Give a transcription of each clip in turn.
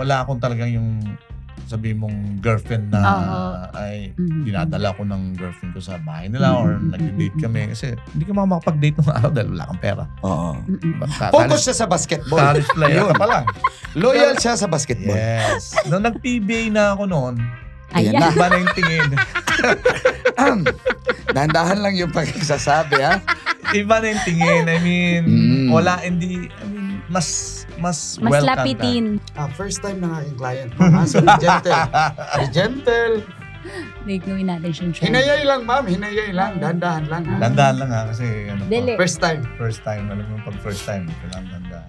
wala akong talagang yung sabi mong girlfriend na ay dinadala ko ng girlfriend ko sa bahay nila or nag-date kami kasi hindi ka makapag-date nung araw dahil wala kang pera. Focus siya sa basketball. College player ka pa lang. Loyal siya sa basketball. Yes. Nung nag-PBA na ako noon, Ayan iba na yung tingin. Dahan-dahan lang yung pagsasabi, ha? Iba na yung tingin. I mean, mas welcome lapitin. First time ng aking client. So, be gentle. Gawin natin siyang show. Hinayay lang, ma'am. Hinayay lang. Dahan-dahan lang. Dandahan lang kasi First time. First time. Alam mo pag first time, kailangan dandahan.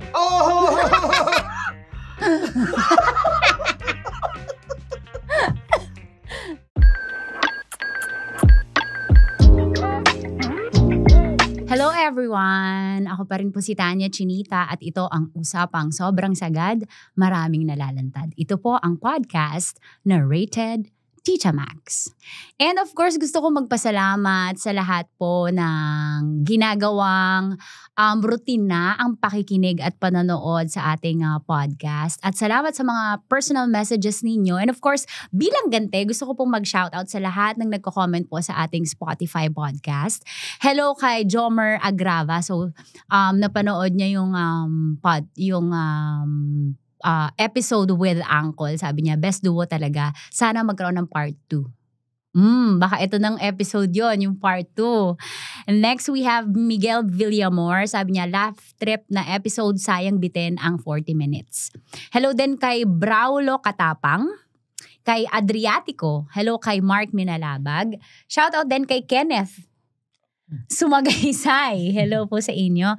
Hello everyone! Ako pa rin po si Tanya Chinita at ito ang Usapang Sobrang Sagad, Maraming Nalalantad. Ito po ang podcast na Rated Tita Max. And of course, gusto ko magpasalamat sa lahat po ng ginagawang routine na ang pakikinig at panonood sa ating podcast. At salamat sa mga personal messages ninyo. And of course, bilang ganti, gusto ko pong mag-shoutout sa lahat ng nagko-comment po sa ating Spotify podcast. Hello kay Jomer Agrava. So, napanood niya yung episode with Uncle. Sabi niya, best duo talaga. Sana magkaroon ng part 2. Baka ito ng episode yon, yung part 2. And next, we have Miguel Villamor. Sabi niya, laugh trip na episode, sayang bitin ang 40 minutes. Hello din kay Braulo Katapang. Kay Adriatico. Hello kay Mark Minalabag. Shoutout din kay Kenneth Sumagaysay. Hello po sa inyo.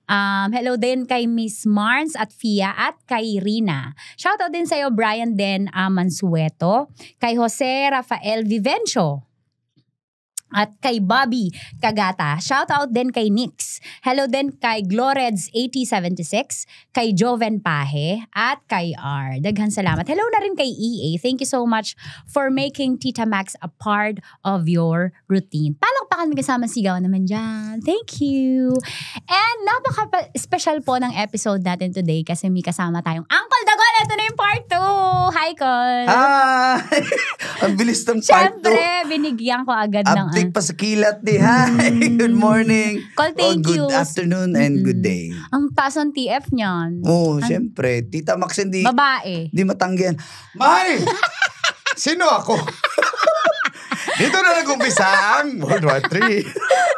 Hello din kay Miss Marns at Fia at kay Rina. Shoutout din sa'yo Brian Den Mansueto, kay Jose Rafael Vivencio, at kay Bobby Kagata. Shoutout din kay Nix. Hello din kay Gloreds 8076, kay Joven Pahe, at kay R. Daghan salamat. Hello na rin kay EA. Thank you so much for making Tita Max a part of your routine. Palakpakan may kasama sigaw naman dyan. Thank you. And napaka-special po ng episode natin today kasi may kasama tayong Uncle Dagol. Ito na yung part 2. Hi, Col. Hi! Ang bilis ng part 2. Siyempre, binigyan ko agad ng update pa sa kilat di. Hi! Good morning. Col, thank you. Good afternoon and good day. Ang taas ng TF niyan. Siyempre. Tita Max hindi. Babae. Hindi matanggihan. Mahal! Sino ako? Dito na nag-umpisa ang World War III.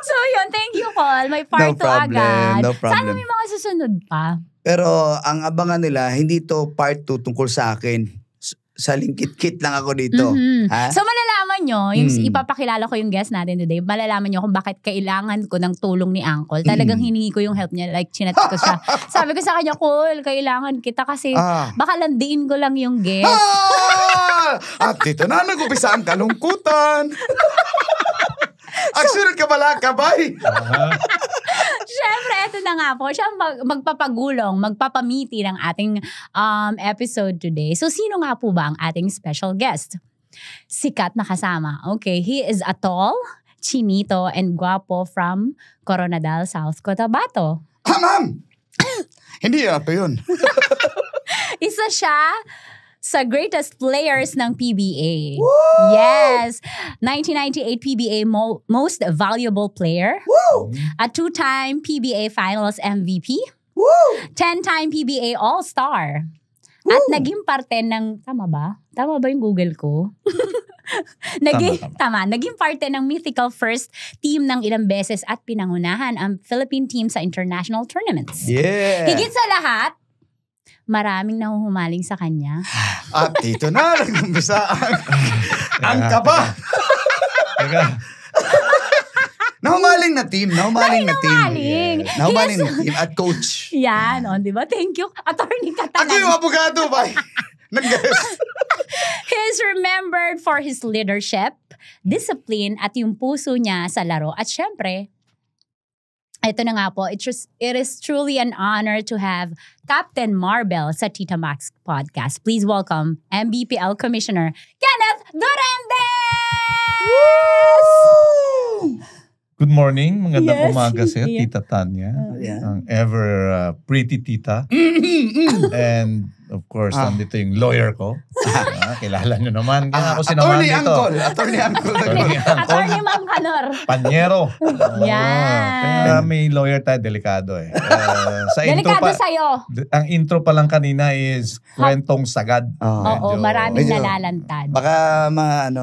So yun, thank you, Col. May part 2 agad. No problem. Sana may mga susunod pa. Pero ang abangan nila, hindi to part 2 tungkol sa akin. Sa lingkit-kit lang ako dito. Ha? So malalaman nyo, yung ipapakilala ko yung guest natin today, malalaman nyo kung bakit kailangan ko ng tulong ni Uncle. Talagang hiningi ko yung help niya, like chinat ko siya. Sabi ko sa kanya, Col, kailangan kita kasi baka landiin ko lang yung guest. At dito na nag-upisa ang kalungkutan. Agsunod ka pala, kabay. Siyempre, ito na nga po. Siya magpapagulong, magpapamiti ng ating episode today. So, sino nga po ba ang ating special guest? Sikat na kasama. Okay, he is a tall, chinito, and guapo from Coronadal, South Cotabato. Ma'am! Hindi ako yun. Isa siya sa greatest players ng PBA. Woo! Yes! 1998 PBA Most Valuable Player. Woo! A 2-time PBA Finals MVP. Woo! 10-time PBA All-Star. Woo! At naging parte ng, tama ba? Tama ba yung Google ko? Naging parte ng mythical first team ng ilang beses at pinangunahan ang Philippine team sa international tournaments. Yeah! Higit sa lahat, maraming nahuhumaling sa kanya. At dito na, nag-umpisa ang kaba. Nahumaling na team. Nahumaling na team. At coach. Yan, di ba? Thank you. Attorney ka talaga. Ako yung abogado ba? Nag-guess. He is remembered for his leadership, discipline, at yung puso niya sa laro. At syempre, ito na nga po, it is truly an honor to have Captain Marbel sa Tita Max Podcast. Please welcome MBPL Commissioner Kenneth Durande! Good morning, magandang Yes. umaga sir, Yeah. Tita Tanya. Yeah. Ang ever pretty tita. And of course, nandito yung lawyer ko. Kilala nyo naman. Kaya ako sinamahan Attorney dito. Uncle. Attorney Uncle. Attorney Uncle. Attorney Ma'am Kanor. Panyero. Yan. Kaya may lawyer tayo, delikado eh. Sa intro Delikado sa'yo. ang intro pa lang kanina is kwentong sagad. Oo, Medyo- maraming medyo- nalalantad. Baka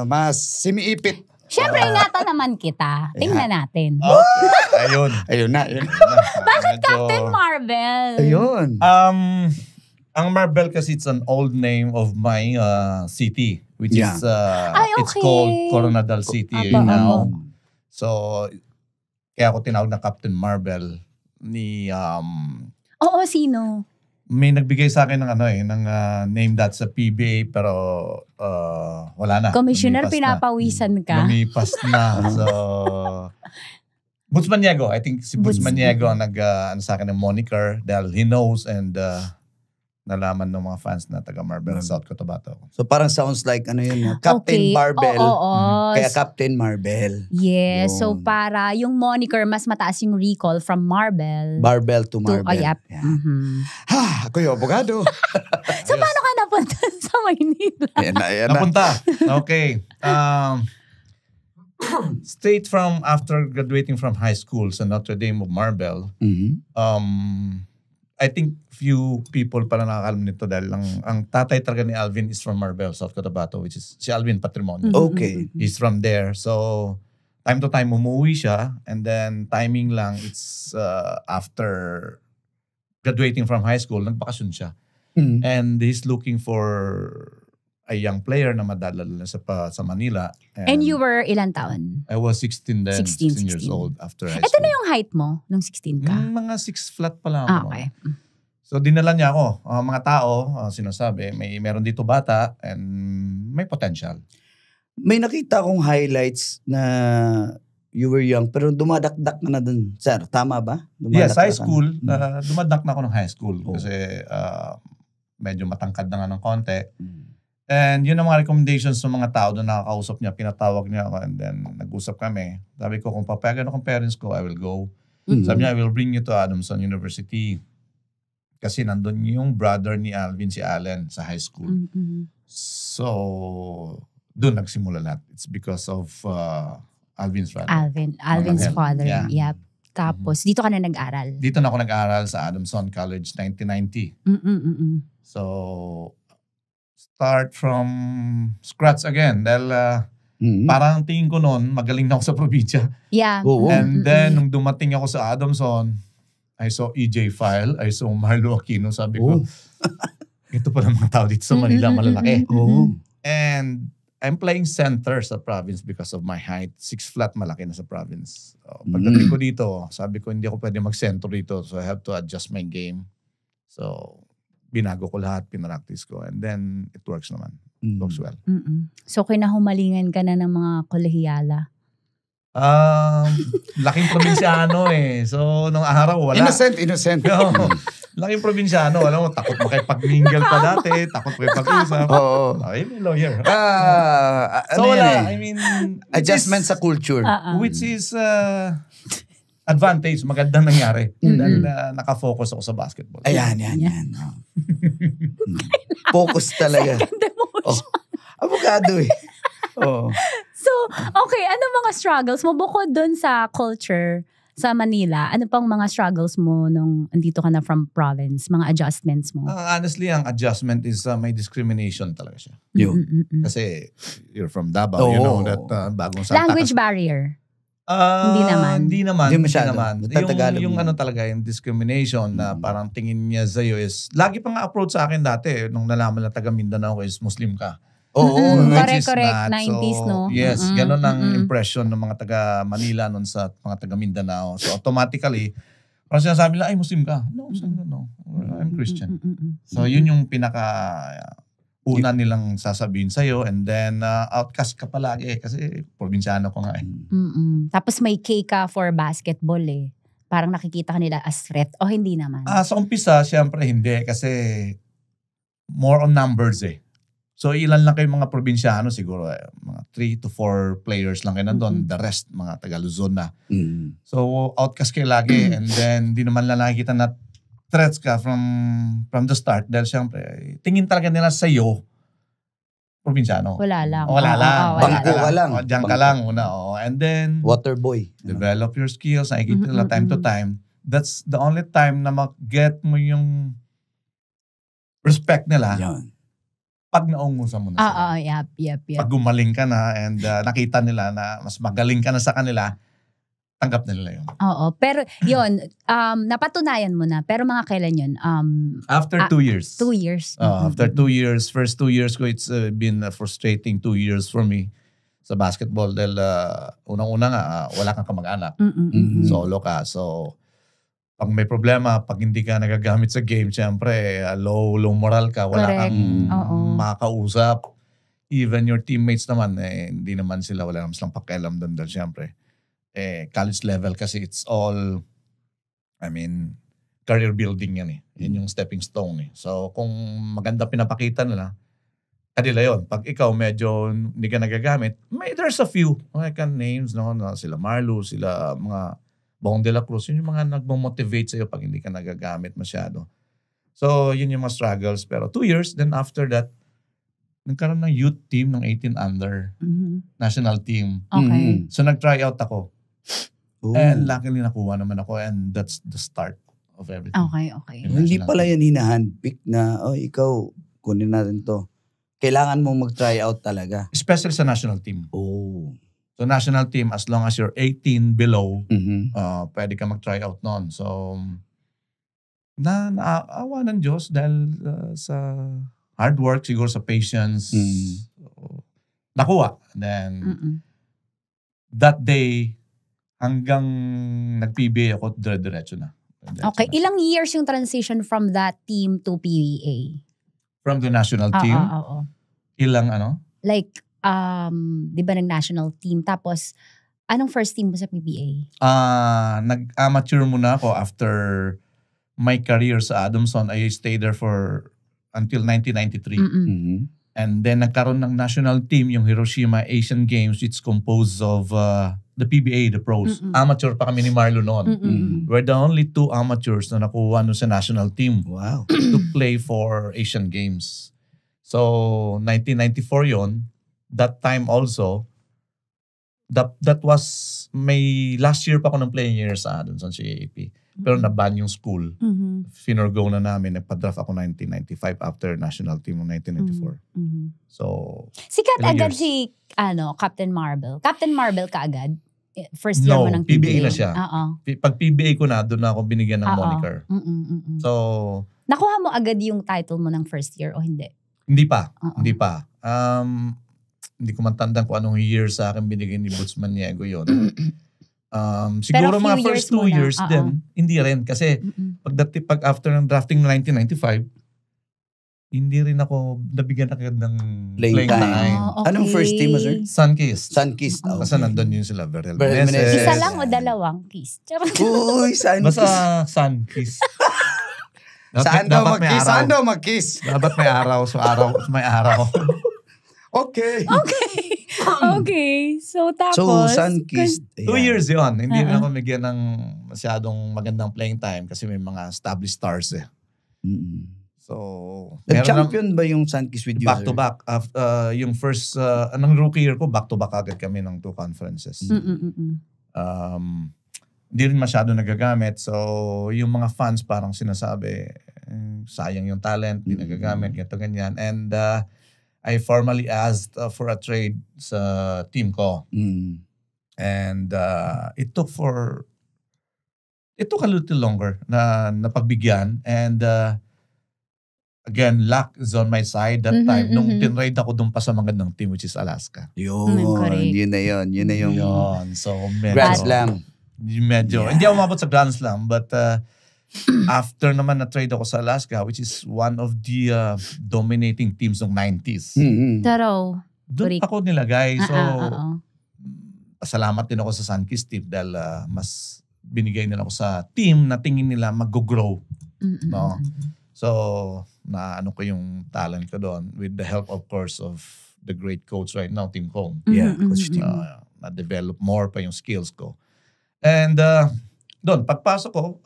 mas simiipit. Siyempre, ingatan naman kita. Tingnan natin. Okay. Ayun. Ayun na. Bakit Captain Marvel? Ayun. Ang Marvel kasi it's an old name of my city, which Yeah. is Ay, it's okay. called Coronadal City Apo, now. apo. So kaya ako tinawag na Captain Marvel ni Oo, sino? may nagbigay sa akin ng name that sa PBA pero wala na. Commissioner, Lumipas na. pinapawisan ka. Lumipas na. So Boots Maniego, I think si Boots Boots. Maniego ang sa akin ng moniker dahil he knows and nalaman ng mga fans na taga Marvel South Cotabato. So parang sounds like Captain Okay. Barbell. Oo. Kaya Captain Marvel. Yes. So Yun. para yung moniker, mas mataas yung recall from Marvel. Barbell to Marvel. Yep. Yeah. Mhm. Ako yung abogado. So paano ka napunta sa Maynila? Ayan na. Napunta. Okay. Straight from after graduating from high school sa Notre Dame of Marble, Mhm. I think few people pala nakakalam nito dahil ang tatay talaga ni Alvin is from Marble, South Cotabato, which is si Alvin Patrimonio. Okay. He's from there. So, time to time umuwi siya and then timing lang, it's after graduating from high school, nagbakasyon siya. Mhm. And he's looking for a young player na madadala na sa Manila. And you were ilang taon? I was 16 then, 16 years 16. old after high Ito school. na yung height mo nung 16 ka? Mga 6 flat pa lang ako. Okay. So dinala niya ako. Mga tao, sinasabi, meron dito bata and may potential. May nakita akong highlights na you were young pero dumadakdak na dun. Sir, tama ba? Yes, high Dumadakdak ka school. na. Dumadak na ako ng high school Oh. kasi medyo matangkad na nga ng konti. Mm. And yun ang mga recommendations ng mga tao doon nakakausap niya, pinatawag niya ako and then nag-usap kami. Sabi ko, kung papayagan ako ng parents ko, I will go. Mhm. Sabi niya, I will bring you to Adamson University. Kasi nandun yung brother ni Alvin, si Allen, sa high school. Mhm. So, doon nagsimula lahat. It's because of Alvin's father. Alvin's Mangangel. father. Yeah. Yep. Tapos, dito ka na nag-aral. Dito na ako nag-aral sa Adamson College, 1990. Mm-mm-mm. So, start from scratch again. Dahil Mhm. parang tingin ko noon, magaling na ako sa probinsya. Yeah. Oo. And then, nung dumating ako sa Adamson, I saw EJ File, I saw Marlo Aquino. Sabi ko, ito pa mga tao dito sa Manila, malalaki. Oo. And I'm playing center sa province because of my height. 6 flat, malaki na sa province. So, pagdating ko dito, sabi ko, hindi ako pwede mag-center dito. So, I have to adjust my game. So, binago ko lahat, pinractice ko. And then, it works naman. It works well. Mm-mm. So, kinahumalingan ka na ng mga kolehiyala. Laking probinsyano eh. So, nung araw, wala. Innocent. Oo. Laking probinsyano. Alam mo, takot makipag-mingle pa dati. Takot makipag-usap. Oo. Okay, may lawyer. Ano So, yan wala. eh? I mean, Adjustment sa culture. which is advantage. Magandang nangyari. Dahil nakafocus ako sa basketball. Ayan. Oh. Focus talaga. Oh. Abogado eh. Oh. So, okay, ano mga struggles mo bukod dun sa culture sa Manila? Ano pang mga struggles mo nung andito ka na from province? Mga adjustments mo? Honestly, ang adjustment is may discrimination talaga siya. Yun. Mm-mm-mm. Kasi you're from Davao, you know that bagong Santa Language barrier. Hindi naman. Hindi naman. Hindi masyado. Yung, yung mo. ano talaga, yung discrimination na parang tingin niya sa'yo is, lagi pa nga approach sa akin dati, nung nalaman na taga Mindanao is Muslim ka. Oo. Which is Correct. not. 90s, So, no? Yes, Mm-mm, ganun ang mm-mm. impression ng mga taga Manila nun sa mga taga Mindanao. So automatically, parang sinasabi nila, ay Muslim ka. No, I'm Christian. Mm-mm-mm. So yun yung una nilang sasabihin sa'yo and then outcast ka palagi kasi probinsyano ko nga eh. Mm-mm. Tapos may K ka for basketball eh. Parang nakikita ka nila as threat. O hindi naman. Sa umpisa, syempre hindi kasi more on numbers eh. So ilan lang kayong mga probinsyano siguro mga 3 to 4 players lang kayo nandun. The rest, mga taga Luzon na. Mm. So, outcast kayo lagi. And then, di naman lang nakikita na threats ka from the start. Dahil syempre, tingin talaga nila sa'yo, probinsyano. Wala lang. Wala lang. Bangko ka lang. Diyan ka lang. And then, Waterboy. develop your skills. Nakikita nila time to time. That's the only time na mag-get mo yung respect nila. Yan. Pag naungusan mo na sila. Yep. Pag gumaling ka na and nakita nila na mas magaling ka na sa kanila, tanggap nila yun. Oo. Pero yun, napatunayan mo na. Pero mga kailan yun? After 2 years. 2 years. After 2 years, first 2 years ko, it's been a frustrating 2 years for me sa basketball dahil unang-una nga, wala kang kamag-anak. Solo ka. So, pag may problema, pag hindi ka nagagamit sa game, syempre, low moral ka, wala Correct. kang makakausap. Even your teammates naman, hindi naman sila, wala naman silang pakialam doon dahil syempre, college level kasi it's all, career building yan eh. Yan yung stepping stone eh. So, kung maganda pinapakita nila, kanila yun. Pag ikaw medyo hindi ka nagagamit, there's a few. I can names, no? Sila Marlo, sila mga Bong de la Cruz, yun yung mga nagmo-motivate sa'yo pag hindi ka nagagamit masyado. So, yun yung mga struggles. Pero 2 years, then after that, nagkaroon ng youth team ng 18 under, national team. Okay. So, nag-try out ako. Ooh. And luckily nakuha naman ako and that's the start of everything. Okay. Hindi pala yan hinahandpick na, ikaw, kunin natin to. Kailangan mong mag-try out talaga. Especially sa national team. Oh. So, national team, as long as you're 18 below, Mhm. pwede ka mag-try out noon. So, naawa ng Diyos dahil sa hard work, siguro sa patience, so, nakuha. Then, that day, hanggang nag-PBA ako, diretso na. Okay. Ilang years yung transition from that team to PBA? From the national team, Oo. ilang Like, di ba nag-national team? Tapos, anong first team mo sa PBA? Nag-amateur muna ako after my career sa Adamson. I stayed there until 1993. Mhm. And then nagkaroon ng national team, yung Hiroshima Asian Games, which composed of the PBA, the pros. Amateur pa kami ni Marlo noon. We're the only 2 amateurs na nakuha nun sa national team Wow. to play for Asian Games. So, 1994 yon. That time also, that was may last year pa ako ng playing year sa Adamson CAAP. Pero na-ban yung school. Finorgo na namin. Nagpa-draft ako 1995 after national team ng 1994. So, Sikat ilang agad years? si Captain Marble. Captain Marble ka agad? First year mo ng PBA PBA? na siya. Oo. Pag PBA ko na, doon na ako binigyan ng moniker. So, Nakuha mo agad yung title mo ng first year o hindi? hindi pa. Oo. Hindi pa. Hindi ko matandaan kung anong year sa akin binigay ni Boots Maniego yun. Siguro Pero mga few first years 2 muna. years din, hindi rin. Kasi pag after ng drafting ng 1995, hindi rin ako nabigyan agad ng Playing time. Okay. Anong first team mo, sir? Sunkist. Sunkist. Kasi nandun yun sila. Verel Verel Meneses. Isa lang o dalawang kiss? Charot. Uy, Sunkist. Basta Sunkist. Saan daw mag-kiss? Saan daw mag-kiss? Dapat may araw. So may araw. Okay. Okay. So, tapos? So, Sunkist. 2 years yun. Hindi rin ako bigyan ng masyadong magandang playing time kasi may mga established stars eh. So, Nag-champion ba yung Sunkist with you, back sir? to back. Yung first, anong rookie year ko, back to back agad kami ng 2 conferences. Hindi rin masyado nagagamit. So, yung mga fans parang sinasabi, sayang yung talent, hindi nagagamit, ganito, ganyan. And I formally asked for a trade sa team ko. And it took a little longer na napagbigyan. And again, luck is on my side that time. Nung tinrade ako doon pa sa magandang team, which is Alaska. Yun. Correct. Yun na yun. Yun na yung Yun. So, medyo, Grand Slam. Medyo, hindi ako umabot sa Grand Slam, but after naman na-trade ako sa Alaska, which is one of the dominating teams ng 90s. Taro. Doon ako nilagay. So, Oo. pasalamat din ako sa Sunkist team dahil mas binigay nila ako sa team na tingin nila mag-grow. No? So, naano ko yung talent ko doon with the help, of course, of the great coach right now, Tim Cone. Yeah, Coach Tim. Na-develop more pa yung skills ko. And doon, pagpasok ko,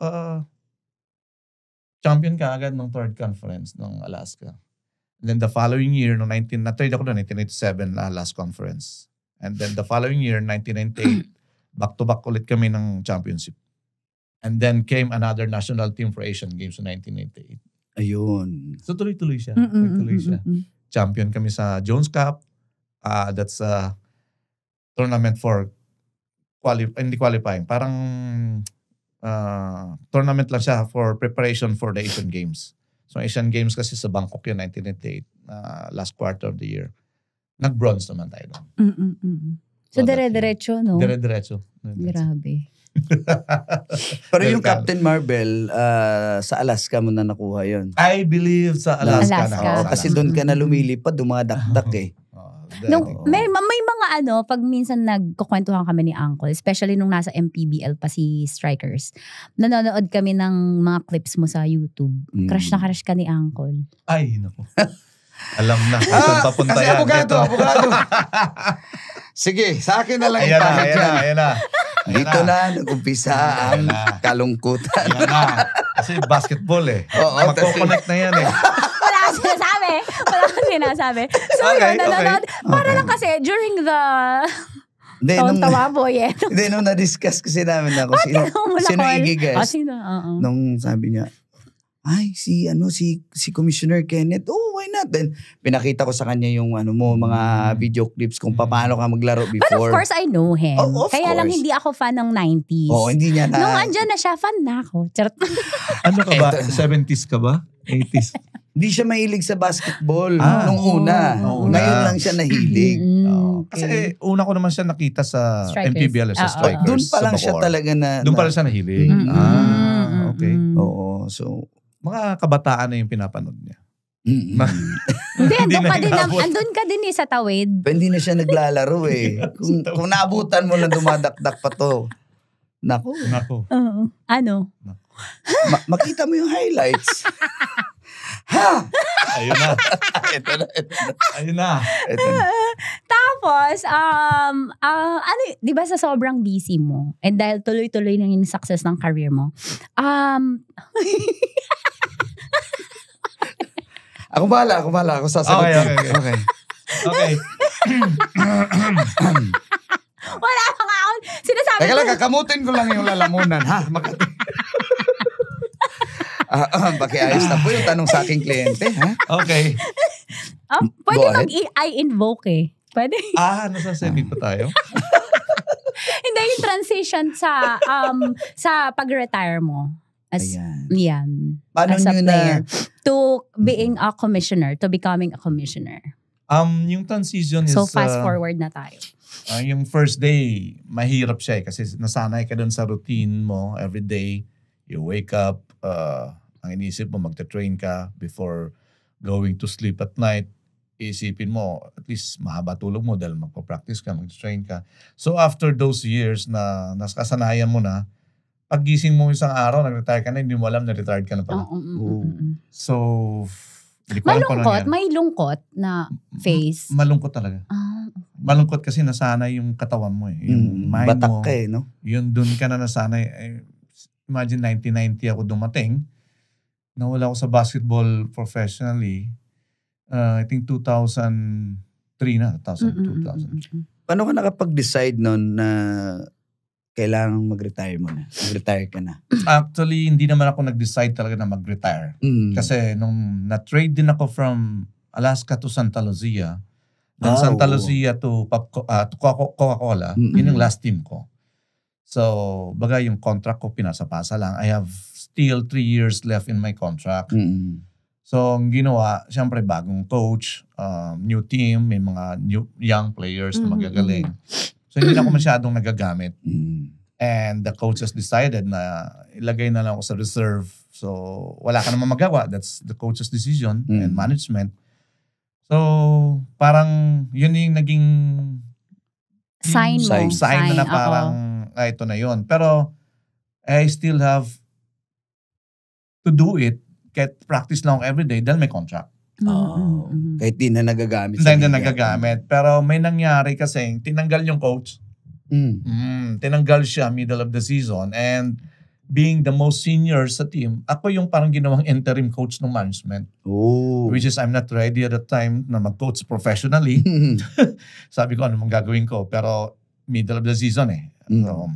champion ka agad ng third conference ng Alaska. And then the following year, na-trade ako doon, 1987 na last conference. And then the following year, 1998, back-to-back ulit kami ng championship. And then came another national team for Asian Games in 1998. Ayun. So tuloy-tuloy siya. Tuloy siya. Champion kami sa Jones Cup. That's a tournament for hindi qualifying. Parang tournament lang siya for preparation for the Asian Games. So Asian Games kasi sa Bangkok yun, 1998, last quarter of the year. Nag-bronze naman tayo doon. So dire-diretso, no? Dire-diretso. Grabe. Pero yung Captain Marvel, sa Alaska mo na nakuha yun. I believe sa Alaska. Alaska. Kasi doon ka na lumilipad, dumadakdak eh. May mga pag minsan nagkukwentuhan kami ni Uncle, especially nung nasa MPBL pa si Strikers, nanonood kami ng mga clips mo sa YouTube. Crush na crush ka ni Uncle. Ay, naku. Alam na. Saan papunta kasi yan? abogado. Sige, sa akin na lang Ayan ipahid yan. Ayan na. Dito na, nag-umpisa ang kalungkutan. Ayan na. Kasi basketball eh. Oo, Magkoconnect na yan eh. Wala kang sinasabi. So Okay, yun, nanonood. Para lang kasi during the Hindi, tawa boy eh. Hindi, nung na-discuss kasi namin ako, sino igigas? Sino? Nung sabi niya, ay, si Commissioner Kenneth, why not? Then, pinakita ko sa kanya yung mga video clips kung paano ka maglaro But of before. course, I know him. Oh, of Kaya lang course. hindi ako fan ng 90s. Hindi niya na. Nung andyan na siya, fan na ako. Charot. Ano ka ba? 70s ka ba? 80s? Hindi siya mahilig sa basketball nung una. una. Ngayon lang siya nahilig. Kasi una ko naman siya nakita sa Strikers. MPBL sa Strikers. Doon pa sa lang siya Bacoor. talaga na. Doon pa lang siya nahilig. Okay. Oo, so. Mga kabataan na yung pinapanood niya. Hindi, Hindi andun ka din, nag-aabot. andun ka din sa tawid. Hindi na siya naglalaro eh. Kung naabutan mo lang dumadakdak pa to. Naku. Oo. Ano? Makita mo yung highlights. Ha! Ayun na. Ito na. Ayun na. Tapos, di ba sa sobrang busy mo, and dahil tuloy-tuloy na yung success ng career mo, Ako bahala. Ako sasagutin. Okay. wala pa nga ako, sinasabi Teka ko, lang, kakamutin ko lang yung lalamunan. Ha? Pakiayos na po yung tanong sa aking kliyente. Ha? Okay. pwede Go ahead. mag-I-invoke eh. Pwede. Nasasabi pa tayo? Hindi, yung transition sa pag-retire mo. Ayan. Yan. Paano as a nyo player. na? To being a commissioner, to becoming a commissioner. Yung transition is... So fast forward na tayo. Yung first day, mahirap siya eh. Kasi nasanay ka dun sa routine mo every day. You wake up, ang inisip mo, magta-train ka before going to sleep at night. Iisipin mo, at least mahaba tulog mo dahil magpa-practice ka, mag-train ka. So after those years na nakasanayan mo na, paggising mo isang araw, nag-retire ka na, hindi mo alam na retired ka na pala. So, hindi ko alam kung ano yan. May lungkot na face. Malungkot talaga. Malungkot kasi nasanay yung katawan mo eh. Yung mind Batak mo. ka eh, no? Yun dun ka na nasanay. Imagine 1990 ako dumating. Nawala ako sa basketball professionally. I think 2003 na. 2000. Paano ka nakapag-decide nun na kailangan mag-retire mo na? Mag-retire ka na? Actually, hindi naman ako nag-decide talaga na mag-retire. Kasi nung na-trade din ako from Alaska to Santa Lucia, then Santa Lucia to Coca-Cola, yun yung last team ko. So, bagay yung contract ko, pinasa-pasa lang. I have still 3 years left in my contract. So, ang ginawa, siyempre bagong coach, new team, may mga young players na magagaling. So, hindi na ako masyadong nagagamit. And the coaches decided na ilagay na lang ako sa reserve. So, wala ka naman magawa. That's the coach's decision and management. So, parang yun yung naging Sign mo. sign na parang ito na yun. Pero, I still have to do it. Kahit practice lang ako everyday dahil may contract. Kahit di na nagagamit. Hindi na nagagamit. Pero may nangyari kasi, tinanggal yung coach. Tinanggal siya middle of the season. And being the most senior sa team, ako yung parang ginawang interim coach ng management. Which is I'm not ready at the time na mag-coach professionally. Sabi ko, ano mang gagawin ko? Pero middle of the season So,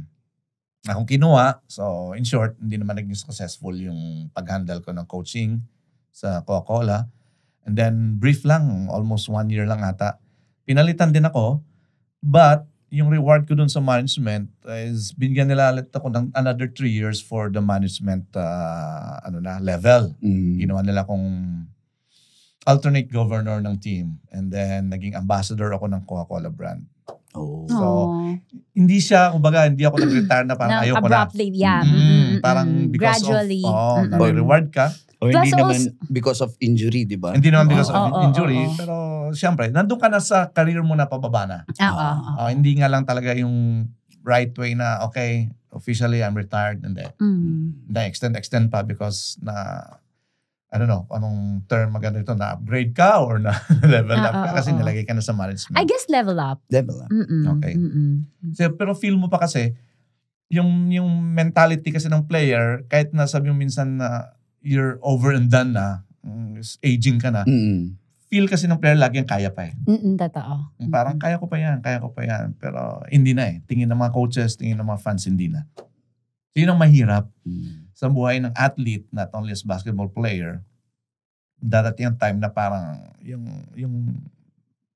akong kinuha. So, in short, hindi naman naging successful yung pag-handle ko ng coaching sa Coca-Cola. And then, brief lang, almost 1 year lang ata. Pinalitan din ako. But, yung reward ko dun sa management is binigyan nila ulit ako ng another 3 years for the management level. Ginawa nila akong alternate governor ng team. And then, naging ambassador ako ng Coca-Cola brand. So, hindi siya, kumbaga, hindi ako nag-retire na parang ayaw ko na. Abruptly, yeah. Parang because gradually. of, reward ka. O hindi naman because of injury, di ba? Hindi naman because of injury. Pero, siyempre, nandun ka na sa career mo na pababa na. Hindi nga lang talaga yung right way na, okay, officially I'm retired. And then, extend pa because na, I don't know, anong term maganda ito, na-upgrade ka or na-level up ka kasi nilagay ka na sa management. I guess level up. Level up. Okay. So, pero feel mo pa kasi, yung mentality kasi ng player, kahit na sabi mo minsan na you're over and done na, aging ka na, feel kasi ng player lagi ang kaya pa Totoo. Parang kaya ko pa yan. Pero hindi na Tingin ng mga coaches, tingin ng mga fans, hindi na. So, yun ang mahirap sa buhay ng athlete, not only as basketball player. Dadating ang time na parang yung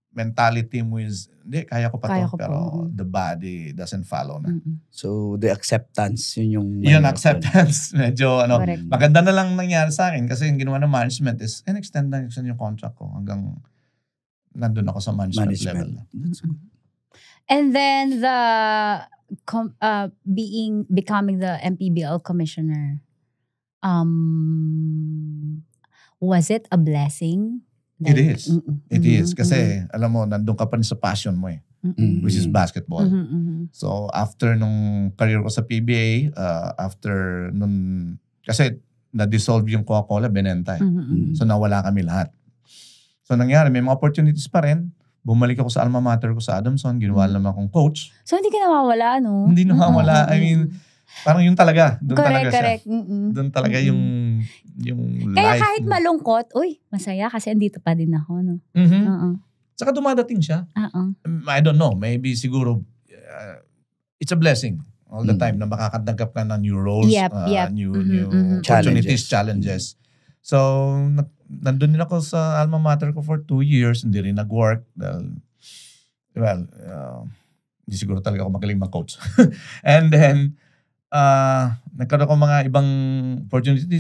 mentality mo is, hindi, kaya ko pa to. Pero the body doesn't follow na. So, the acceptance, yun yung... Yun, acceptance. Medyo, Correct. maganda na lang nangyari sa akin kasi yung ginawa ng management is, extend yung contract ko hanggang nandun ako sa management. Level. And then becoming the MPBL commissioner, was it a blessing? It is. It is. Kasi, alam mo, nandun ka pa rin sa passion mo which is basketball. So, after nung career ko sa PBA, kasi na-dissolve yung Coca-Cola, binenta So, nawala kami lahat. So, nangyari, may mga opportunities pa rin. Bumalik ako sa alma mater ko sa Adamson, ginawa naman akong coach. So, hindi ka nawawala, no? Hindi nawawala. I mean, parang yun talaga. Doon talaga correct. siya. Doon talaga yung kaya life. kahit malungkot, masaya kasi andito pa din ako, no? Saka dumadating siya. I don't know. Maybe siguro, it's a blessing all the time na makakadagap ka ng new roles, new opportunities, challenges. So, nandun din ako sa alma mater ko for 2 years. Hindi rin nag-work. Hindi siguro talaga ako magaling mag-coach. And then, nagkaroon ako mga ibang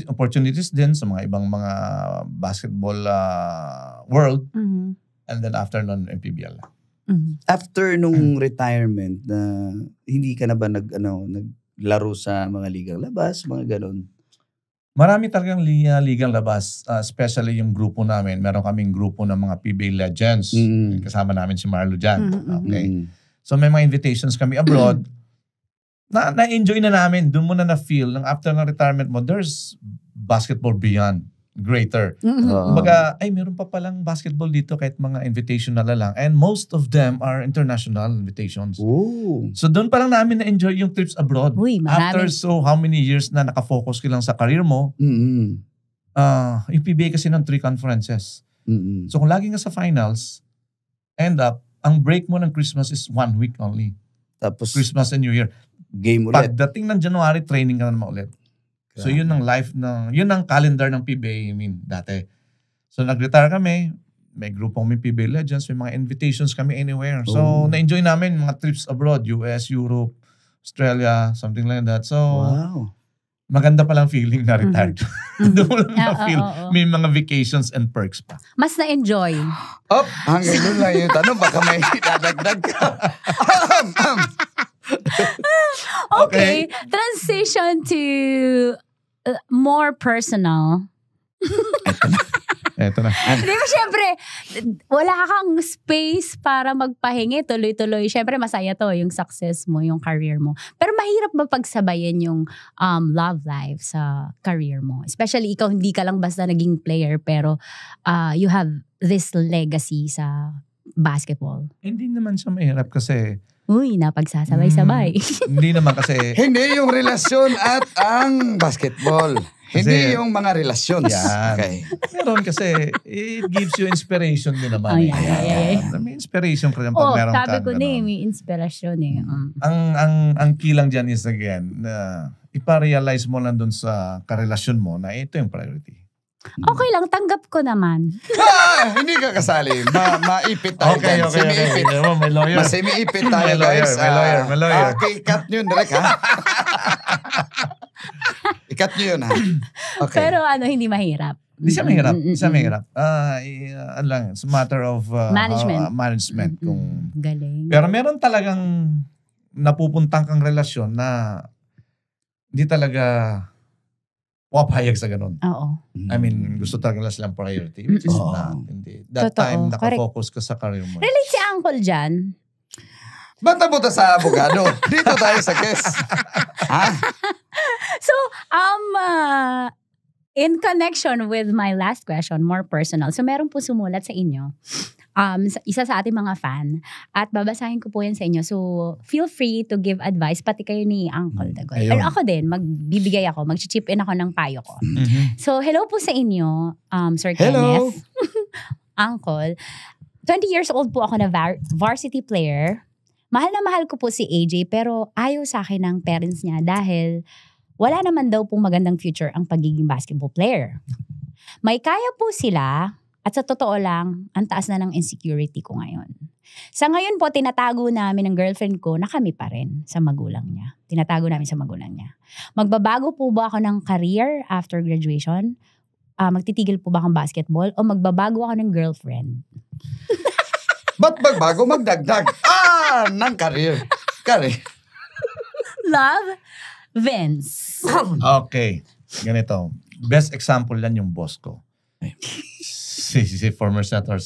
opportunities din sa mga ibang mga basketball world. And then after nun, MPBL. After nung retirement, hindi ka na ba naglaro sa mga ligang labas, mga ganon? Marami talagang ligang labas, especially yung grupo namin. Meron kaming grupo ng mga PBA legends. Kasama namin si Marlo dyan. Okay. So may mga invitations kami abroad. Na-enjoy na namin. Doon mo na na-feel. After ng retirement mo, there's basketball beyond. Greater. Kumbaga, meron pa palang basketball dito kahit mga invitational na lang. And most of them are international invitations. So doon pa lang namin na-enjoy yung trips abroad. After how many years na nakafocus ka lang sa career mo, yung PBA kasi ng 3 conferences. So kung lagi nga sa finals, end up, ang break mo ng Christmas is 1 week only. Tapos Christmas and New Year. Game ulit. Pagdating ng January, training ka na naman ulit. So yun ang yun ang calendar ng PBA, dati. So nag-retire kami, may grupong may PBA Legends, may mga invitations kami anywhere. So na-enjoy namin mga trips abroad, US, Europe, Australia, something like that. So maganda palang feeling na retired. Doon lang na-feel. May mga vacations and perks pa. Mas na-enjoy. Hanggang doon lang yung tanong, baka may dadagdag ka. Okay. Transition to more personal. Eto na. Di ba syempre, wala kang space para magpahingi, tuloy-tuloy. Syempre masaya to, yung success mo, yung career mo. Pero mahirap ba pagsabayan yung love life sa career mo? Especially ikaw, hindi ka lang basta naging player, pero you have this legacy sa basketball. Hindi naman siya mahirap kasi Uy, napagsasabay-sabay. hindi naman kasi Hindi yung relasyon at ang basketball. Hindi yung mga relasyon. Yan. Okay. Meron kasi it gives you inspiration din naman. Ay, ay. May inspiration ka rin pag meron ka. Sabi ko na may inspirasyon eh. Ang key lang dyan is again, na ipa-realize mo lang dun sa karelasyon mo na ito yung priority. Okay lang, tanggap ko naman. Hindi ka kasali. Maipit tayo. Okay. Semi-ipit. May lawyer. Semi-ipit tayo, May lawyer, guys. may lawyer. Okay, cut nyo yun direct, ha? I-cut nyo yun, ha? Okay. Pero hindi mahirap. Hindi siya mahirap. It's a matter of Management. Kung Galing. pero meron talagang napupuntang kang relasyon na hindi talaga wapayag sa ganun. Oo. I mean, gusto talaga nila silang priority, which is not. Hindi. That Totoo. time, nakafocus ka sa career mo. Relate si Uncle dyan. Banta buta sa abogado. Dito tayo sa case. Ha? So, in connection with my last question, more personal. So, meron po sumulat sa inyo. Isa sa ating mga fan. At babasahin ko po yan sa inyo. So, feel free to give advice. Pati kayo ni Uncle Dagoy. Ayun. Pero ako din, magbibigay ako. Mag-chip in ako ng payo ko. So, hello po sa inyo, Sir Hello. Kenneth. Uncle. 20 years old po ako na varsity player. Mahal na mahal ko po si AJ pero ayaw sa akin ng parents niya dahil wala naman daw pong magandang future ang pagiging basketball player. May kaya po sila at sa totoo lang, ang taas na ng insecurity ko ngayon. Sa ngayon po, tinatago namin ng girlfriend ko na kami pa rin sa magulang niya. Tinatago namin sa magulang niya. Magbabago po ba ako ng career after graduation? Magtitigil po ba akong basketball? O magbabago ako ng girlfriend? Ba't magbago? Magdagdag. Ng career. Love, Vince. Okay. Ganito. Best example yan yung boss ko. Si former Senator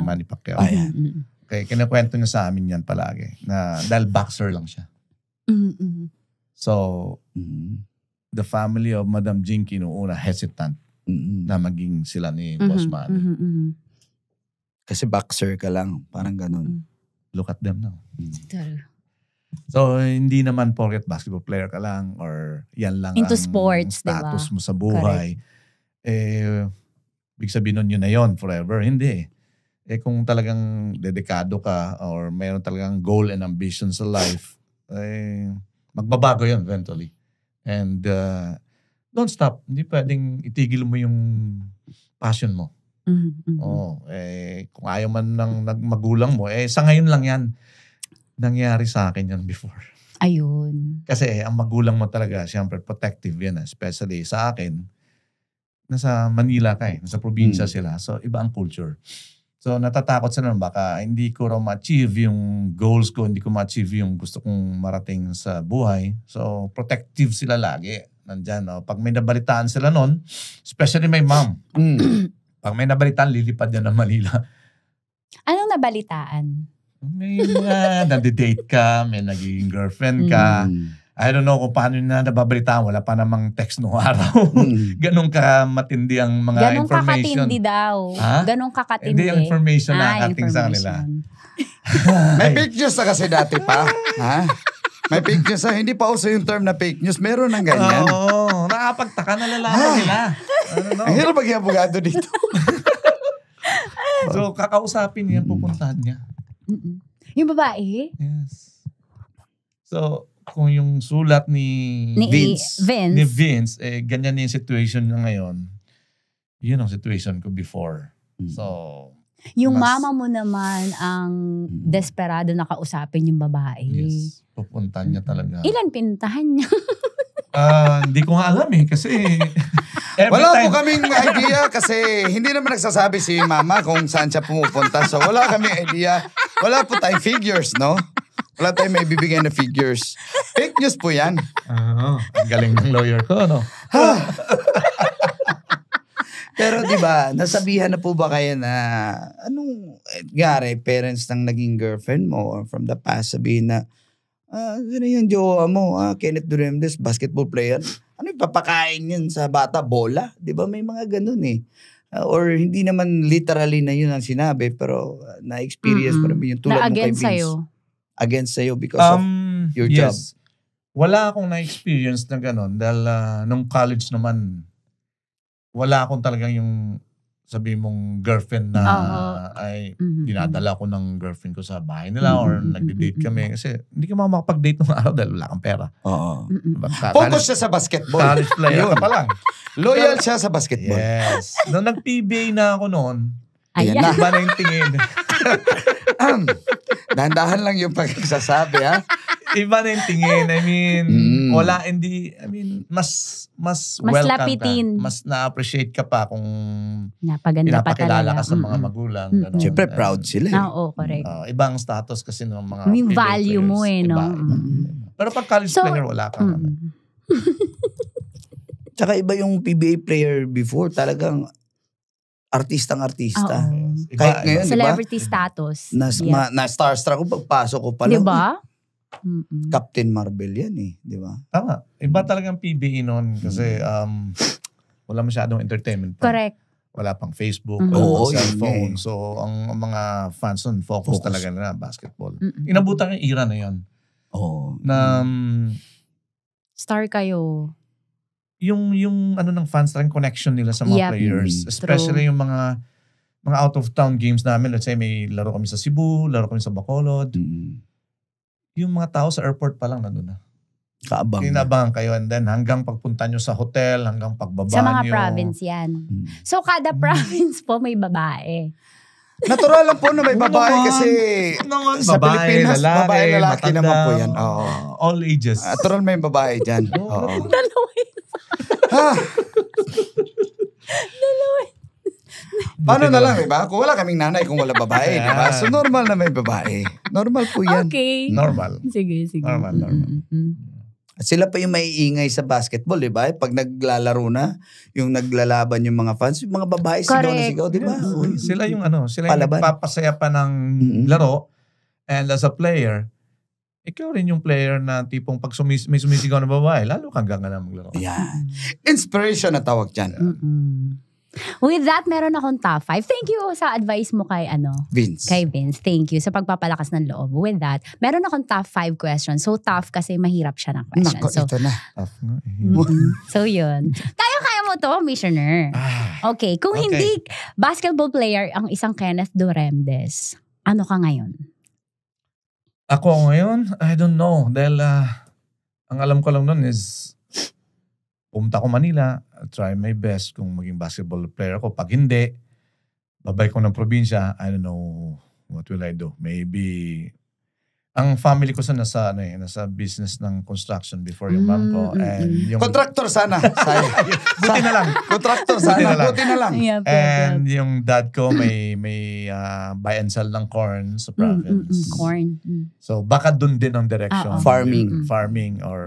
Manny Pacquiao. Okay, kinakwento niya sa amin yan palagi. Na dahil boxer lang siya. So, the family of Madam Jinky noong una hesitant na maging sila ni Boss Manny. Kasi boxer ka lang. Parang ganun. Look at them now. So, hindi naman porket basketball player ka lang or yan lang Into ang sports, status diba? mo sa buhay. Big sabihin nun yun na yun forever. Hindi. Kung talagang dedikado ka or mayroon talagang goal and ambition sa life, magbabago yun eventually. And don't stop. Hindi pwedeng itigil mo yung passion mo. Kung ayaw man ng magulang mo, sa ngayon lang yan. Nangyari sa akin yan before. Ayun. Kasi ang magulang mo talaga, siyempre protective yan. Especially sa akin, nasa Manila ka nasa probinsya sila. So iba ang culture. So natatakot sila na baka hindi ko raw ma-achieve yung goals ko, hindi ko ma-achieve yung gusto kong marating sa buhay. So protective sila lagi. Nandyan. Pag may nabalitaan sila nun, especially my mom. Pag may nabalitaan, lilipad yan ng Manila. Anong nabalitaan? May mga nade-date ka, may naging girlfriend ka. I don't know kung paano na nababalitaan. Wala pa namang text noong araw. Ganun ka matindi ang mga Ganun information. kakatindi daw. Ha? Ganun kakatindi. Hindi yung information na ating sa kanila. May fake news na kasi dati pa. Ha? May fake news na. Hindi pa uso yung term na fake news. Meron ng ganyan. Oo. Nakapagtaka, nalalaman nila. Ang hirap maging abogado dito. So, kakausapin niya, pupuntahan niya. Yung babae? Yes. So, kung yung sulat ni Vince. ganyan yung situation niya ngayon. Yun ang situation ko before. So, yung mama mo naman ang desperado na kausapin yung babae. yes, pupuntahan niya talaga. Ilan pintahan niya? Hindi ko nga alam kasi Wala po kaming idea kasi hindi naman nagsasabi si mama kung saan siya pumupunta. So wala kaming idea. Wala po tayong figures, no? Wala tayong may bibigyan na figures. Fake news po yan. Ang galing ng lawyer ko, no? Pero di ba, nasabihan na po ba kayo na anong gari, parents ng naging girlfriend mo or from the past sabihin na ano yung jowa mo, Kenneth Duremdes, basketball player. Ano yung papakain yun sa bata? Bola? Di ba may mga ganun eh. Or hindi naman literally na yun ang sinabi pero na-experience mo naman yung tulad mo kay Vince. Against sa'yo because of your job. Wala akong na-experience na gano'n dahil nung college naman, wala akong talagang yung sabi mong girlfriend na ay dinadala ko ng girlfriend ko sa bahay nila or nagde-date kami. Kasi hindi ka makapag-date nung araw dahil wala kang pera. Focus siya sa basketball. College player ka pa lang. Loyal siya sa basketball. Yes. Nung nag-PBA na ako noon, Iba na yung tingin. Dahan-dahan lang yung pagsasabi, ha? Iba na yung tingin. I mean, mas welcome lapitin. ka. Mas na-appreciate ka pa kung napaganda pa pinapakilala talaga. ka sa mga magulang. Siyempre, proud sila. Oo, correct. Ibang status kasi ng mga yung value players. mo no? Pero pag college player, wala ka. Tsaka iba yung PBA player before, talagang artistang-artista. Kahit ngayon, celebrity status. Na-starstruck ko pagpasok ko pa lang. Diba? Captain Marvel yan eh. Diba? Tama. Iba talagang PBA noon kasi wala masyadong entertainment pa. Correct. Wala pang Facebook, cellphone. So, ang mga fans nun, focus talaga na basketball. Inabutan yung era na yun. Na star kayo. Yung ano ng fans talagang connection nila sa mga players. Especially yung mga out of town games namin. Let's say may laro kami sa Cebu, laro kami sa Bacolod. Yung mga tao sa airport pa lang nandun na. Kinabangan kayo and then hanggang pagpunta nyo sa hotel, hanggang pagbaba nyo. Sa mga province yan. So kada province po may babae. Natural lang po na may babae kasi sa Pilipinas, babae, lalaki matanda, naman po yan. All ages. Natural may babae dyan. Paano na lang, diba? Kung wala kaming nanay, kung wala babae, diba? So normal na may babae. Normal po yan. Okay. Normal. Sige. Normal. Sila pa yung maiingay sa basketball, diba? Pag naglalaro na, yung naglalaban yung mga fans, yung mga babae sigaw na sigaw, diba? Sila yung sila yung nagpapasaya pa ng laro. And as a player, ikaw rin yung player na tipong pag may sumisigaw na babae, lalo kang ganga na maglaro. Yeah. Inspiration na tawag dyan. With that, meron akong top 5. Thank you sa advice mo kay Vince. Kay Vince. Thank you sa pagpapalakas ng loob. With that, meron akong top 5 questions. So tough kasi mahirap siya ng question. Nako, ito na. So yun. Kaya mo to, Missioner. Okay, kung hindi basketball player ang isang Kenneth Duremdes, ano ka ngayon? Ako ngayon, I don't know. Dahil ang alam ko lang nun is pumunta ko Manila, try my best kung maging basketball player ko. Pag hindi, babay ko ng probinsya, I don't know what will I do. Maybe, ang family ko nasa business ng construction before yung mom ko. And yung, contractor sana. buti na lang. Contractor sana. Buti na lang. And yung dad ko may buy and sell ng corn sa province. Corn. So baka dun din ang direction. Farming or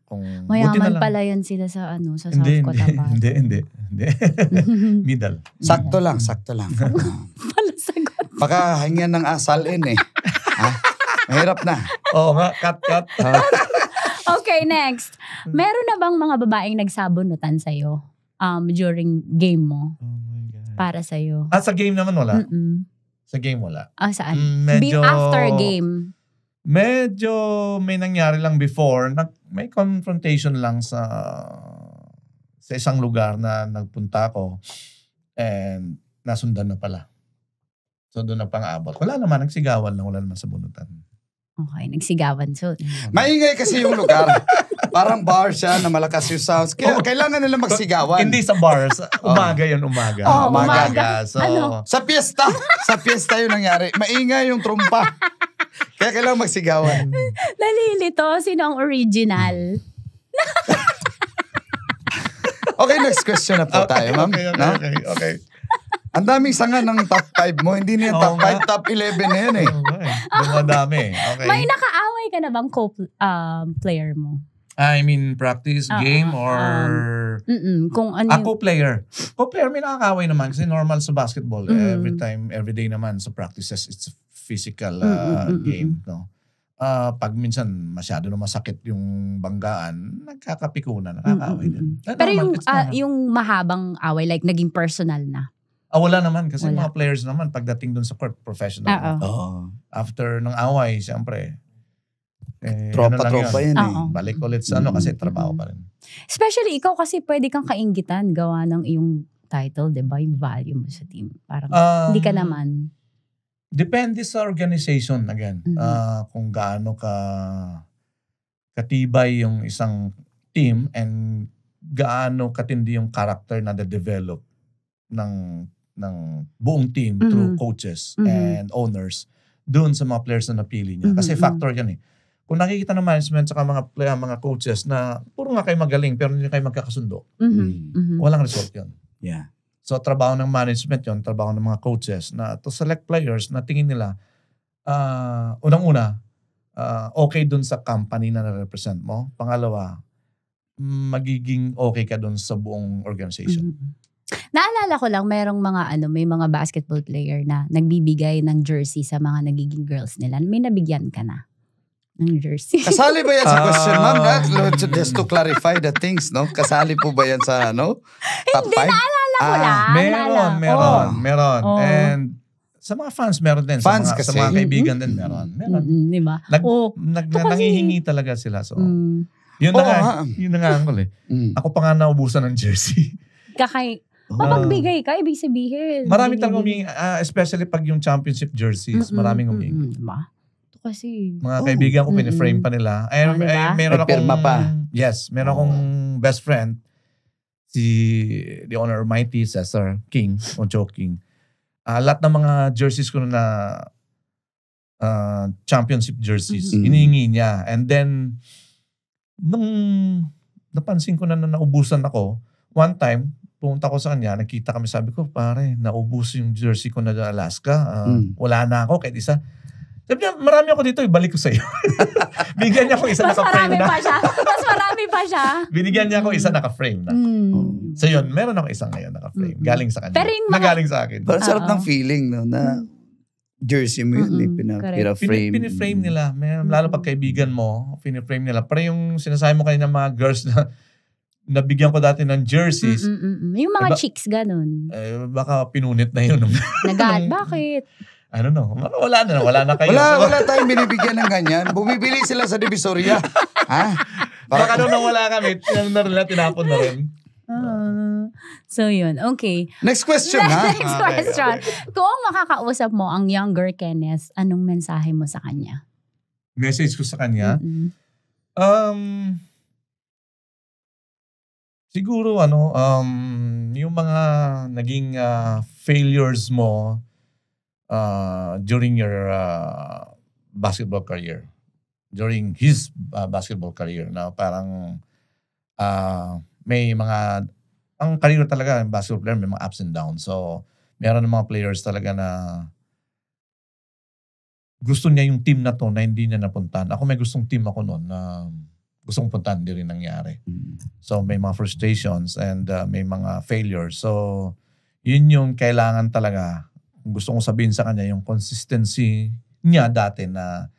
kung mayaman pala yun sila sa sa South Cotabato. Hindi. Middle. Sakto lang. Pala sagot. Baka hangyan ng asalin eh. Mahirap na. Oo nga, cut. Okay, next. Meron na bang mga babaeng nagsabunutan sa'yo during game mo? Oh my God. Para sa'yo? Sa game naman wala. Sa game wala. Saan? Medyo, after game? Medyo may nangyari lang before. May confrontation lang sa isang lugar na nagpunta ako. And nasundan na pala. So doon na pang-abot. Wala naman, nagsigawan lang. Wala naman sa bunutan. Okay, nagsigawan. So, maingay kasi yung lugar. Parang bar siya na malakas yung sounds. Kailangan nila magsigawan. Hindi sa bars. Umaga yun, umaga. Umaga. So, Sa piyesta yung nangyari. Maingay yung trumpa. Kaya kailangan magsigawan. Nalilito. Sino ang original? Okay, next question na po tayo, ma'am. Okay. Ang daming sanga ng top 5 mo. Hindi na yung top 5, top 11 na yan eh. Dumadami. Okay. May nakaaway ka na bang player mo? I mean, practice, game, or... Kung ano Ako player. Co-player, may nakakaway naman kasi normal sa basketball. Every time, every day naman sa practices, it's a physical game. No? Pag minsan masyado na masakit yung banggaan, nagkakapikunan, nakakaway din. Pero yung mahabang away, like naging personal na. Wala naman kasi mga players naman pagdating dun sa court, professional. After ng away, siyempre, tropa yan balik ulit sa kasi trabaho pa rin. Especially ikaw kasi pwede kang kainggitan gawa ng iyong title, diba? Yung value mo sa team. Parang hindi ka naman. Depende sa organization again. Kung gaano katibay yung isang team and gaano katindi yung character na de-develop ng buong team through coaches and owners doon sa mga players na napili niya. Kasi factor yan eh. Kung nakikita ng management sa mga coaches na puro nga kayo magaling pero hindi kayo magkakasundo, walang result yun. Yeah. So, trabaho ng management yun, trabaho ng mga coaches na to select players na tingin nila, unang-una, okay dun sa company na na-represent mo. Pangalawa, magiging okay ka dun sa buong organization. Naalala ko lang, may mga basketball player na nagbibigay ng jersey sa mga nagiging girls nila. May nabigyan ka na ng jersey. Kasali ba yan sa question, ma'am? Just to clarify the things, no? Kasali po ba yan sa, top 5? Hindi, naalala ko lang. Meron. And sa mga fans, meron din. Fans sa mga kaibigan din, meron. Di ba? Nangihingi talaga sila. So, yun na nga ang Ako pa nga naubusan ng jersey. Mapagbigay ka, ibig sabihin. Marami talagang humingi, especially pag yung championship jerseys, maraming humingi. Diba? Ito kasi. Mga kaibigan ko, piniframe pa nila. Meron akong, yes, meron akong best friend, the owner Mighty Cesar King, Ocho King. Lahat ng mga jerseys ko na championship jerseys, inihingi niya. And then, nung napansin ko na naubusan ako, one time, pumunta ko sa kanya, nakita kami, sabi ko, pare, naubos yung jersey ko na Alaska. Wala na ako, kahit isa. Sabi niya, marami ako dito, ibalik ko sa iyo. Binigyan niya ako isa naka-frame na. Mas marami pa siya. Binigyan niya ako isa naka-frame na. So yun, meron ako isang ngayon naka-frame. Galing sa kanya. Pero yung galing sa akin. Parang sarap ng feeling, no, na jersey mo yun, pinaframe. Piniframe nila. Lalo pag kaibigan mo, piniframe nila. Pero yung sinasabi mo kanina mga girls na nabigyan ko dati ng jerseys. Yung mga chicks, ganun. Baka pinunit na yun. Bakit? I don't know. Wala na kayo. Wala tayong binibigyan ng ganyan. Bumibili sila sa Divisoria. Baka nung nawala kami, tinapon na rin. So yun, okay. Next question, Next question. Kung makakausap mo ang younger Kenneth, anong mensahe mo sa kanya? Message ko sa kanya? Siguro yung mga naging failures mo during your basketball career. During his basketball career na parang may mga ang career talaga ng basketball player may mga ups and downs. So meron ng mga players talaga na gusto niya yung team na to na hindi niya napuntahan. Ako may gustong team ako noon na gustong puntahan, hindi rin nangyari. So may mga frustrations and may mga failures. So yun yung kailangan talaga. Gusto kong sabihin sa kanya yung consistency niya dati na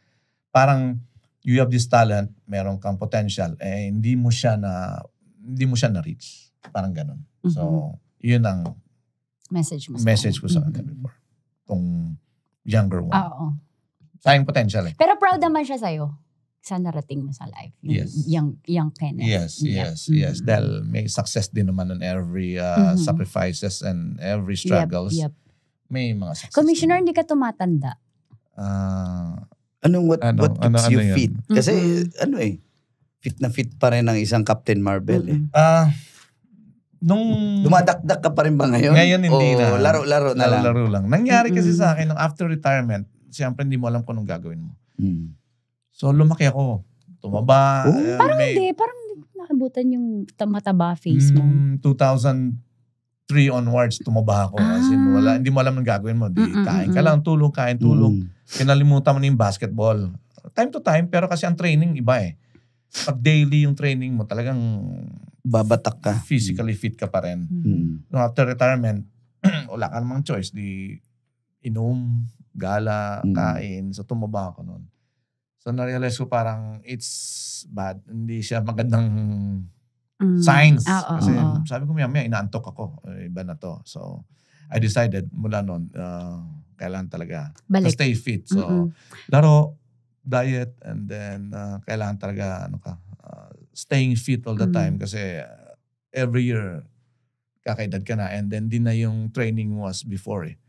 parang you have this talent, meron kang potential, hindi mo siya na-reach. Parang ganun. So yun ang message ko sa kanya before. Tong younger one. Oo. Sayang potential eh. Pero proud naman siya sa'yo sa narating mo sa life. Yes. Young Kenneth. Yes. Dahil may success din naman on every sacrifices and every struggles. Yep. May mga success. Commissioner, hindi ka tumatanda. What keeps you fit? Kasi fit pa rin ang isang Captain Marvel. Nung dumadakdak ka pa rin ba ngayon? Ngayon hindi na. Laro-laro na lang. Laro lang. Nangyari kasi sa akin, after retirement, siyempre hindi mo alam kung anong gagawin mo. So lumaki ako. Tumaba. Parang hindi nakabutan yung mataba face mo. 2003 onwards, tumaba ako. As in, hindi mo alam anong gagawin mo. Kain ka lang, tulog. Kinalimutan mo na yung basketball. Time to time, pero kasi ang training iba eh. pag daily yung training mo, talagang Babatak ka. physically fit ka pa rin. So after retirement, wala ka namang choice. Di inom, gala, kain. So tumaba ako nun. So na-realize ko parang it's bad. Hindi siya magandang signs. Kasi sabi ko maya inaantok ako. Iba na to. So I decided mula nun, kailangan talaga to stay fit. So laro, diet, and then kailangan talaga staying fit all the time kasi every year kakaedad ka na and then din na yung training was before eh.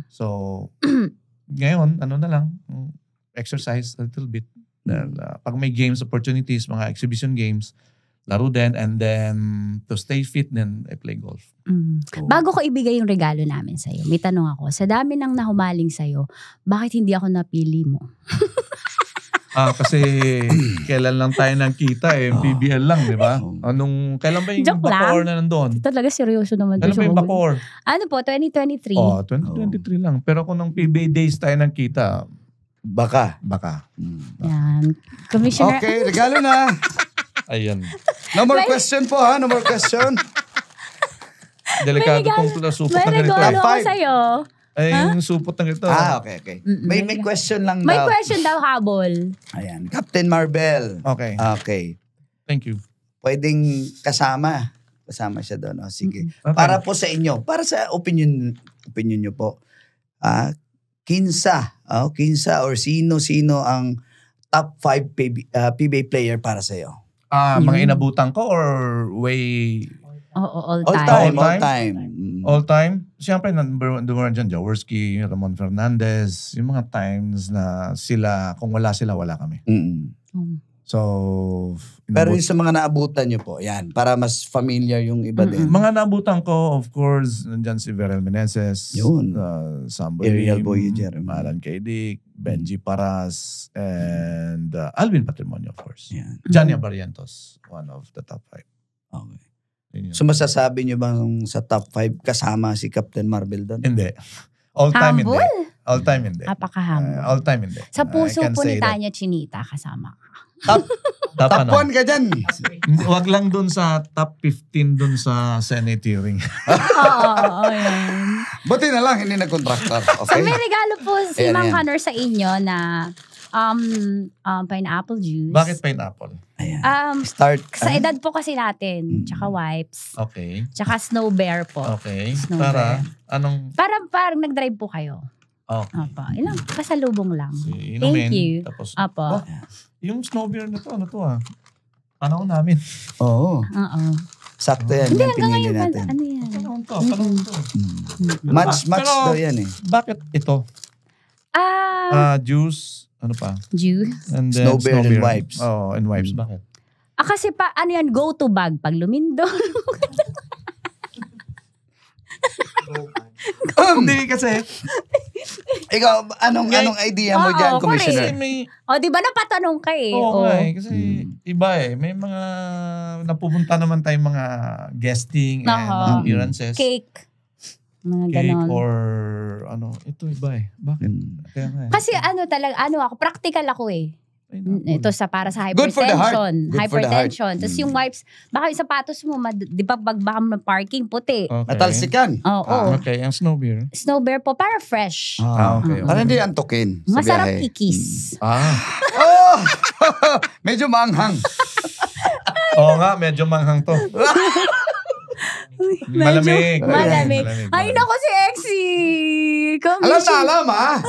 So ngayon na lang exercise a little bit. Then, pag may games opportunities, mga exhibition games, laro din, and then to stay fit then I play golf. Bago ko ibigay yung regalo namin sa'yo, may tanong ako. Sa dami ng nahumaling sa'yo, bakit hindi ako napili mo? Kasi kailan lang tayo nakita PBL lang, di ba? Kailan ba yung Joke Bacoor lang. na nandun? Talaga seryoso naman. Kailan ba yung Bacoor? Ano po, 2023? 2023 lang. Pero kung nung PBA days tayo nakita, Baka. Yan. Commissioner. Okay, regalo na. Ayan. No more question po ha, no more question. Delikado tong supot na May ganito. regalo ako Five. sa'yo. Ay, yung supot na ganito. Okay. May question lang May daw. question daw, habol. Ayan, Captain Marvel. Okay. Okay. Thank you. Pwedeng kasama. Kasama siya doon. O, sige. Okay. Para po sa inyo, para sa opinion nyo po. Kinsa or sino ang top 5 PBA player para sa iyo? Mga inabutan ko or way... Oo, all All time. time. All time? Siyempre, number one dyan, Jaworski, Ramon Fernandez, yung mga times na sila, kung wala sila, wala kami. So, Pero yung sa mga naabutan nyo po, yan, para mas familiar yung iba din. mga naabutan ko, of course, nandyan si Verel Meneses, Yun. Sambo Ariel Lim, Boyager. Alan Kaidik, Benji Paras, and Alvin Patrimonio, of course. Yan. Jania Barrientos, one of the top 5. Okay. Yun yun. So masasabi nyo bang sa top 5 kasama si Captain Marvel doon? Hindi. All time Humble? hindi. All time hindi. Napaka-humble. All time hindi. Sa puso I can po say ni that. Tanya Chinita, kasama ka. Top Top 1 ka dyan. Wag lang dun sa top 15 dun sa Senate hearing. Oo, yan. Buti na lang, hindi nag-contractor. So Okay? may regalo po si Ayan, Mang ayan. Connor sa inyo na pineapple juice. Bakit pineapple? Ayan. Start. Sa edad po kasi natin, tsaka wipes, Okay. tsaka snow bear po. Okay. Snow Para, bear. anong, Parang nag-drive po kayo. okay. Opo. Ilang pasalubong lang. Inumin. Thank you. Tapos, Opo. yung snow beer na to, ano to Panahon namin. Oo. Oo. Sakto yan. Hindi, Yan hanggang pinili ngayon, natin. ano yan? Panahon to. Match Pero- daw yan eh. Bakit ito? Juice, ano pa? Juice. And then, Snow beer and wipes. Oh, and wipes. Bakit? Kasi ano yan, go-to bag pag lumindol. Hindi kasi, Ikaw, anong idea mo Oo, dyan, correct. Commissioner? may, O, di ba napatanong ka eh? oo Oo. nga eh, kasi iba may mga napupunta naman tayong mga guesting and Aha. mga appearances. Cake. Mga Cake ganon. or ito iba Bakit? Kaya nga Kasi ako, practical ako eh. Pineapple. Ito para sa Good for the heart. hypertension. Good for the heart. Hypertension. Tapos yung wipes, baka yung sapatos mo, di ba baka ng parking, puti. Okay. Natalsikan. Oo. Okay, ang snow beer. Snow bear po, para fresh. Okay. Para hindi antukin sa Masarap biyahe. ikis. Oh! Medyo manghang. Oo nga, medyo manghang to. Malamig. Malamig. Ay, nako si Exy! Alam ha?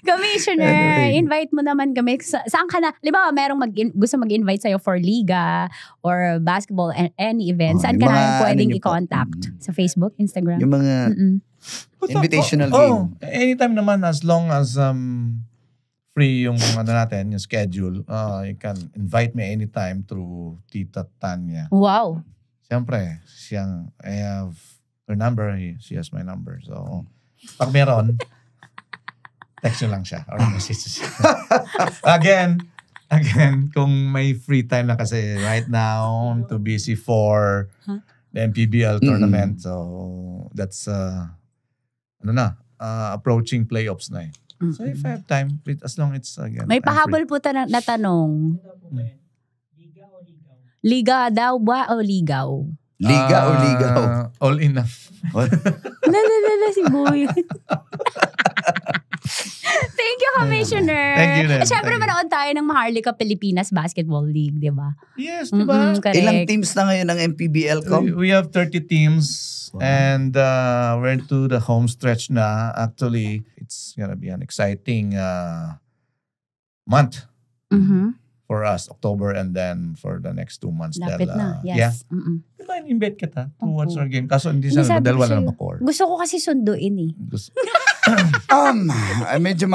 Commissioner, invite mo naman kami. Saan ka na? Liba, merong gusto mag-invite sa'yo for liga or basketball and any event. Saan ka yung mga namin pwedeng ano niyo po. i-contact? Sa Facebook, Instagram? Yung mga invitational game. Anytime naman as long as free yung natin, yung schedule, you can invite me anytime through Tita Tanya. Wow. Siyempre, I have her number, she has my number. So, pag meron, text nyo lang siya or message siya. Again, kung may free time na kasi right now, I'm too busy for the MPBL tournament. So, that's, approaching playoffs na eh. So, if I have time, as long it's, again, May I'm free. pahabol po na tanong. Liga daw ba o ligaw? Liga o ligaw? All in na. Lalalala si Boy. Thank you, Commissioner. Thank you, At syempre, thank you. manood tayo ng Maharlika Pilipinas Basketball League, di ba? Yes, di ba? Correct. Ilang teams na ngayon ng MPBL com? We have 30 teams and we're into the home stretch na. Actually, it's gonna be an exciting month Mhm. for us, October, and then for the next 2 months. Lapit na. Yeah. Yes. Mm-mm. Diba, in-invite kita to Opo. watch our game. Kaso hindi Hindi, sa sabi dahil ko wala sa'yo. na core. Gusto ko kasi sunduin eh. Medyo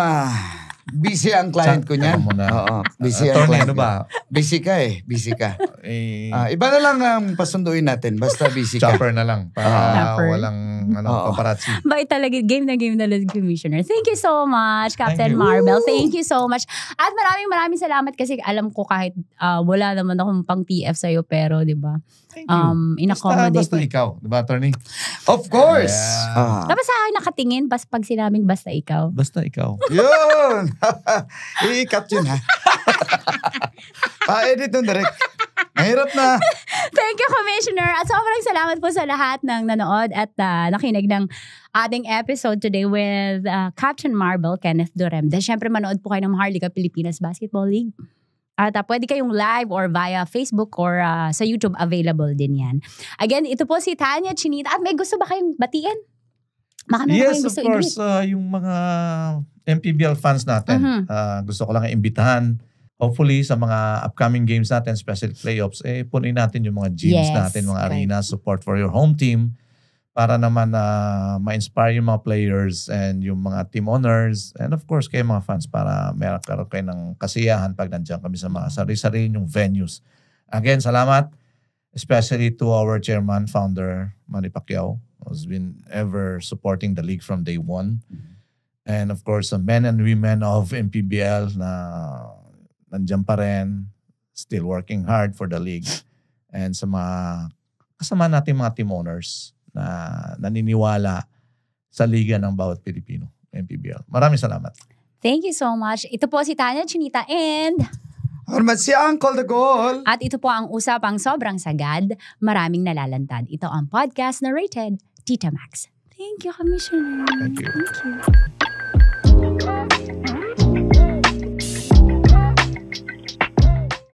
busy ang client ko niyan. Ako muna. Oo, busy ang Attorney, client ano ko. ba? Busy ka eh, busy ka. Eh, Iba na lang ang pasunduin natin, basta busy ka. chopper na lang. Para Chopper. walang Oo. paparazzi. Bait talaga. Game na Commissioner. Thank you so much, Captain Thank you. Marvel. Thank you so much. At maraming salamat kasi alam ko kahit wala naman akong pang TF sa'yo, pero di ba? Thank you. In-accommodate Basta mo. ikaw. Diba, attorney? Of course! Yeah. Tapos sa akin nakatingin pag sinabing basta ikaw. Basta ikaw. Yun! I-cut yun ha. Pa-edit nun direct. Mahirap na. Thank you, Commissioner. At sobrang salamat po sa lahat ng nanood at nakinig ng ating episode today with Captain Marvel, Kenneth Durem. Dahil syempre manood po kayo ng Maharlika Pilipinas Basketball League. At pwede kayong live or via Facebook or sa YouTube, available din yan. Again, ito po si Tanya Chinita. At may gusto ba kayong batiin? Baka meron Yes, kayong of gusto course. i-greet. Yung mga MPBL fans natin, Mhm. gusto ko lang imbitahan. Hopefully, sa mga upcoming games natin, especially playoffs, punin natin yung mga gyms Yes, natin, mga right. arena, support for your home team para naman ma-inspire yung mga players and yung mga team owners and of course, kayo mga fans para meron kayo ng kasiyahan pag nandiyan kami sa mga sarili-sarili yung venues. Again, salamat especially to our chairman, founder, Manny Pacquiao, who's been ever supporting the league from day one. And of course, the men and women of MPBL na nandiyan pa rin, still working hard for the league. And sa mga kasama natin mga team owners na naniniwala sa liga ng bawat Pilipino, MPBL. Maraming salamat. Thank you so much. Ito po si Tanya Chinita and Hormat si Uncle the Goal. at ito po ang usapang sobrang sagad, maraming nalalantad. Ito ang podcast narrated Tita Max. Thank you, Commissioner. Thank you. Thank you.